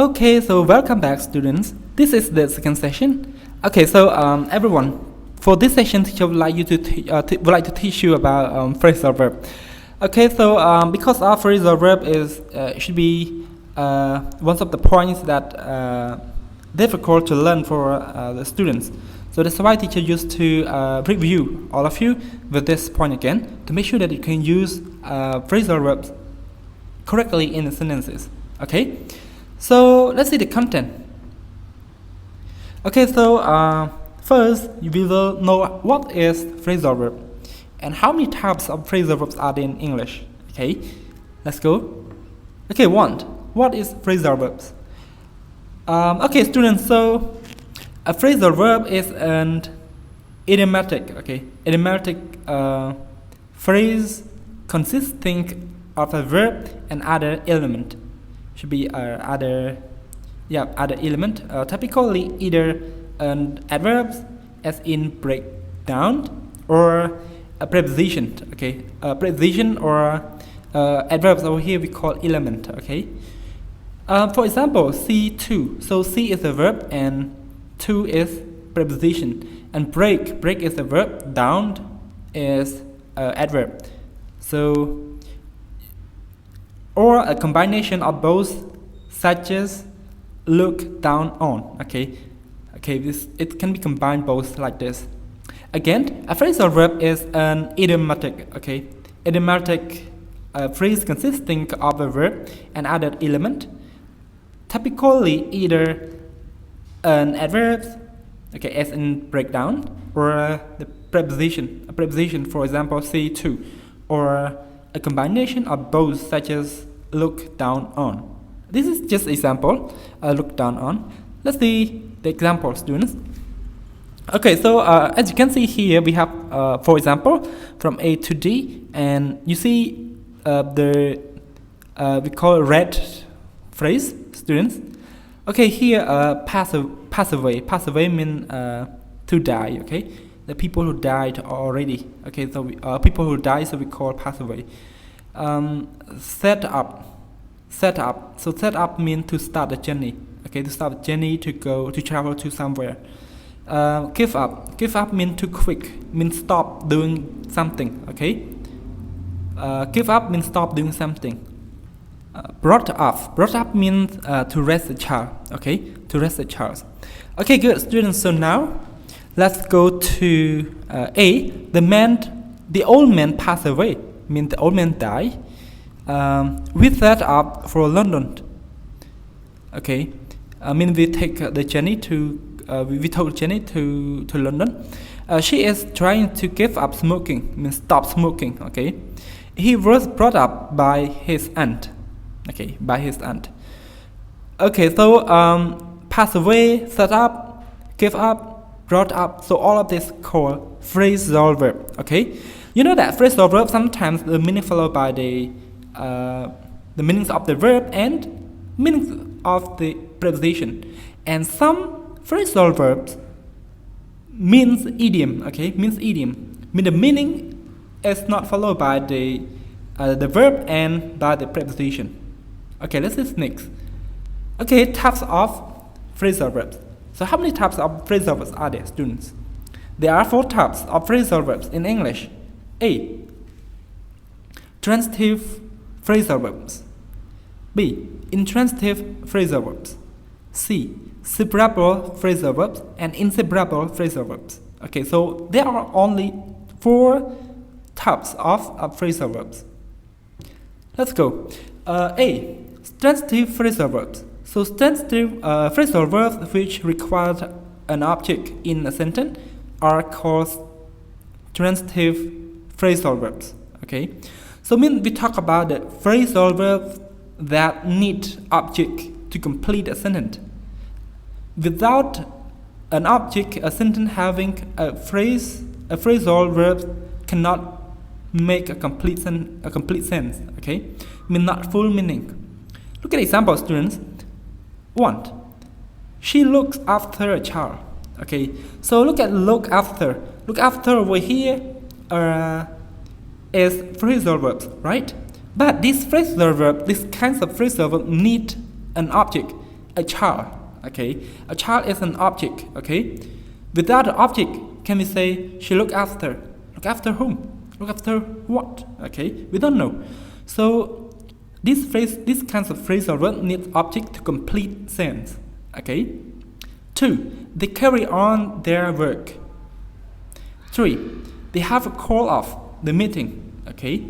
Okay, so welcome back, students. This is the second session. Okay, so everyone, for this session, teacher would like to teach you about phrasal verb. Okay, so because our phrasal verb is should be one of the points that difficult to learn for the students. So that's why teacher used to review all of you with this point again to make sure that you can use phrasal verbs correctly in the sentences. Okay, so let's see the content. Okay, so first you will know what is phrasal verb and how many types of phrasal verbs are there in English. Okay, let's go. Okay, what is phrasal verbs? Okay, students, so a phrasal verb is an idiomatic, phrase consisting of a verb and other element. Should be other element. Typically either an adverb, as in breakdown, or a preposition. Okay, a preposition or adverbs over here we call element. Okay. For example, see to. So see is a verb and to is preposition, and break is a verb, down is adverb. So or a combination of both, such as look down on. Okay, it can be combined both like this. Again, a phrasal verb is an idiomatic. Okay, idiomatic phrase consisting of a verb and other element. Typically either an adverb, okay, as in breakdown, or the preposition, a preposition, for example, see to, or a combination of both, such as look down on. This is just example, look down on. Let's see the example, students. Okay, so as you can see here, we have, for example, from A to D, and you see we call red phrase, students. Okay, here pass away means to die. Okay, the people who died already. Okay, so people who die, so we call pass away. Set up. So set up means to start a journey. Okay, to start a journey, to travel to somewhere. Give up means to quit, means stop doing something. Okay, give up means stop doing something. Brought up means to raise a child. Okay, to raise a child. Okay, good, students. So now let's go to A. The old man passed away, means the old man died. We set up for London. Okay, I mean we take the journey to we took Jenny to London. She is trying to give up smoking, means stop smoking. Okay, he was brought up by his aunt. Okay, by his aunt. Okay, so pass away, set up, give up, brought up. So all of this called phrasal verb. Okay, you know that phrasal verb sometimes the meaning followed by the meanings of the verb and meanings of the preposition, and some phrasal verbs means idiom. Okay, means idiom. Mean the meaning is not followed by the verb and by the preposition. Okay, let's see next. Okay, types of phrasal verbs. So how many types of phrasal verbs are there, students? There are 4 types of phrasal verbs in English. A. Transitive phrasal verbs. B. Intransitive phrasal verbs. C. Separable phrasal verbs and inseparable phrasal verbs. Okay, so there are only 4 types of phrasal verbs. Let's go. A. Transitive phrasal verbs. So transitive phrasal verbs which require an object in a sentence are called transitive phrasal verbs. Okay, so when we talk about the phrasal verbs that need object to complete a sentence. Without an object, a sentence having a phrasal verb cannot make a complete sense. Okay, mean not full meaning. Look at example, students. 1. She looks after a child. Okay, so look at look after. Look after over here is phrasal verbs, right? But this phrasal verb, this kinds of phrasal verb need an object a child. Okay, a child is an object. Okay, without an object, can we say she look after? Look after whom? Look after what? Okay, we don't know. So this kinds of phrasal verb needs object to complete sense. Okay. 2. They carry on their work. 3. They have a call off the meeting. Okay.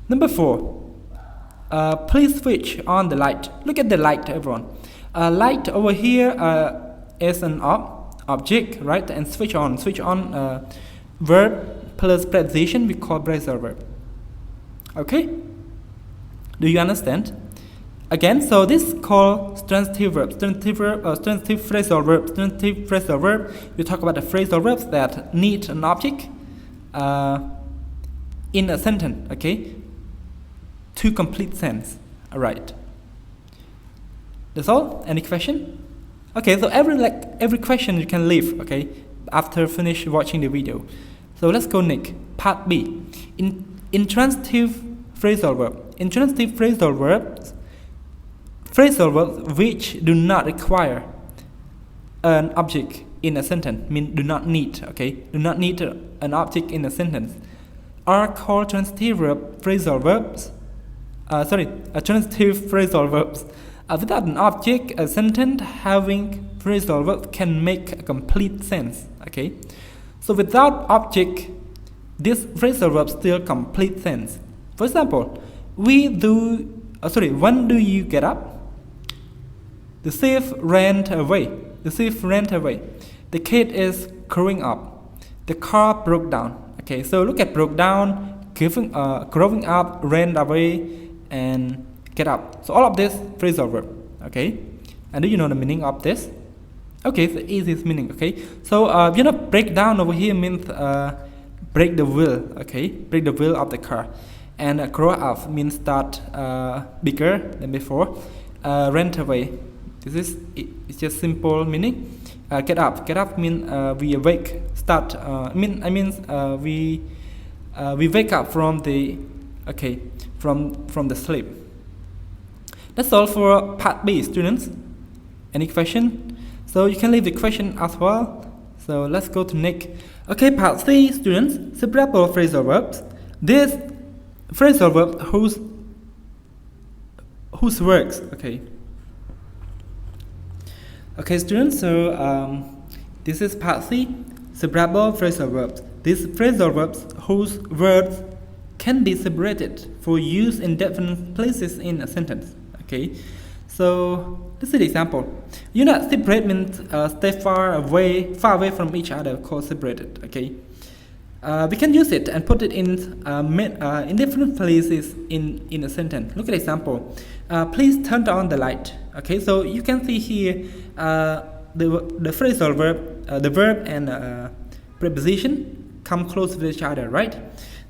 Number 4. Please switch on the light. Look at the light, everyone. Light over here is an object, right? And switch on verb plus preposition, we call phrasal verb. Okay. Do you understand? Again, so this is called transitive verb, transitive phrasal verb, transitive phrasal verb. We talk about the phrasal verbs that need an object in a sentence, okay, to complete sense. All right. That's all. Any question? Okay, so every question you can leave, okay, after finish watching the video. So let's go next. Part B. In transitive phrasal verb. In transitive phrasal verbs which do not require an object in a sentence, mean do not need an object in a sentence, are called transitive phrasal verbs. Transitive phrasal verbs. Without an object, a sentence having phrasal verbs can make a complete sense. Okay, so without object, this phrasal verb still complete sense. For example, when do you get up? The thief ran away. The kid is growing up. The car broke down. Okay, so look at broke down, growing up, ran away, and get up. So all of this phrasal verb. Okay, and do you know the meaning of this? Okay, it's the easiest meaning. Okay, so break down over here means break the wheel. Okay, break the wheel of the car. And grow up means start bigger than before. Rent away. It's just simple meaning. Get up means we awake. Start. We wake up from the from the sleep. That's all for part B, students. Any question? So you can leave the question as well. So let's go to next. Okay, part C, students. Separable phrasal verbs. This phrasal verb whose works. Okay, students, so this is part C, separable phrasal verbs. These phrasal verbs whose words can be separated for use in different places in a sentence. Okay, so this is the example. Separate means stay far away from each other, called separated. Okay, we can use it and put it in different places in a sentence. Look at the example. Please turn on the light. Okay, so you can see here the phrasal verb, the verb and preposition come close to each other, right?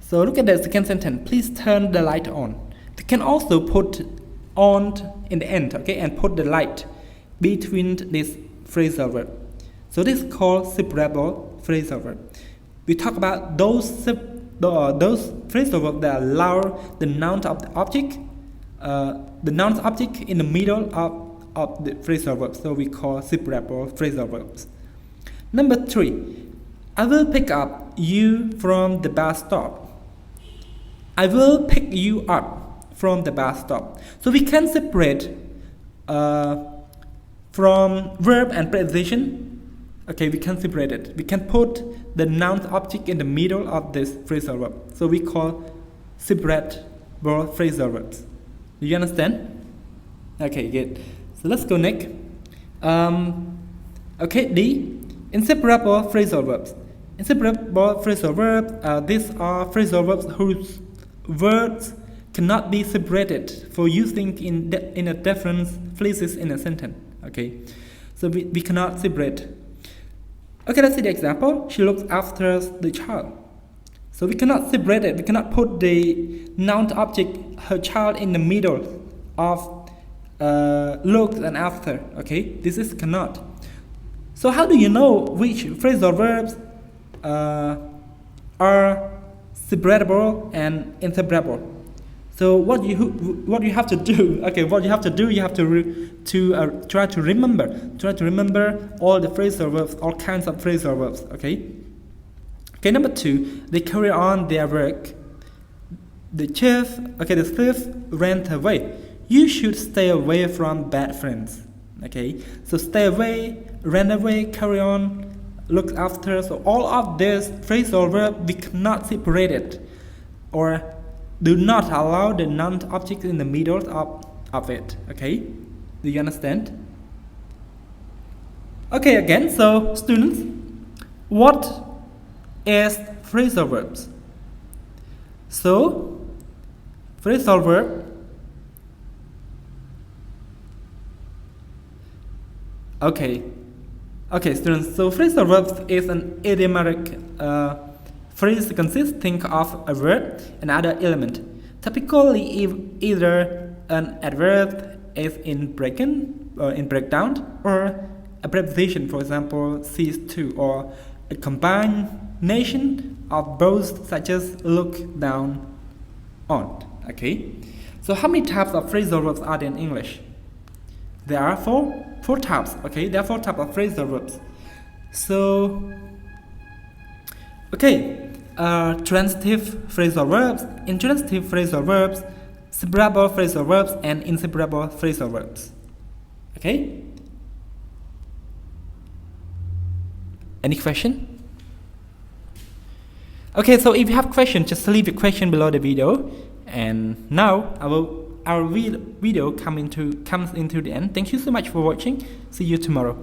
So look at the second sentence. Please turn the light on. You can also put on in the end, okay, and put the light between this phrasal verb. So this is called separable phrasal verb. We talk about those phrasal verbs that allow the noun of the object, in the middle of the phrasal verb. So we call separable phrasal verbs. Number 3, I will pick up you from the bus stop. I will pick you up from the bus stop. So we can separate from verb and preposition. Okay, we can separate it. We can put the noun object in the middle of this phrasal verb. So we call separable phrasal verbs. Do you understand? Okay, good. So let's go next. Okay, D. Inseparable phrasal verbs. Inseparable phrasal verbs. These are phrasal verbs whose words cannot be separated for using in a different places in a sentence. Okay, so we cannot separate. Okay, let's see the example. She looks after the child. So we cannot separate it. We cannot put the noun object, her child, in the middle of looks and after. Okay, this is cannot. So how do you know which phrasal verbs are separable and inseparable? So what you have to do? Okay, what you have to do? You have to try to remember all the phrasal verbs, all kinds of phrasal verbs. Okay. Okay. Number 2, they carry on their work. The thief ran away. You should stay away from bad friends. Okay. So stay away, ran away, carry on, look after. So all of this phrasal verb we cannot separate it, or do not allow the noun object in the middle of it. Okay, do you understand? Okay, again, so students, what is phrasal verbs? So phrasal verb, okay, students, so phrasal verbs is an idiomatic phrase consisting of a verb and other element. Typically, if either an adverb is in breakdown, or a preposition, for example, cease to, or a combination of both, such as look, down, on. Okay. So how many types of phrasal verbs are there in English? There are four types. Okay, there are 4 types of phrasal verbs. So, okay. Transitive phrasal verbs, intransitive phrasal verbs, separable phrasal verbs, and inseparable phrasal verbs. Okay? Any question? Okay, so if you have questions, just leave a question below the video. And now our video comes into the end. Thank you so much for watching. See you tomorrow.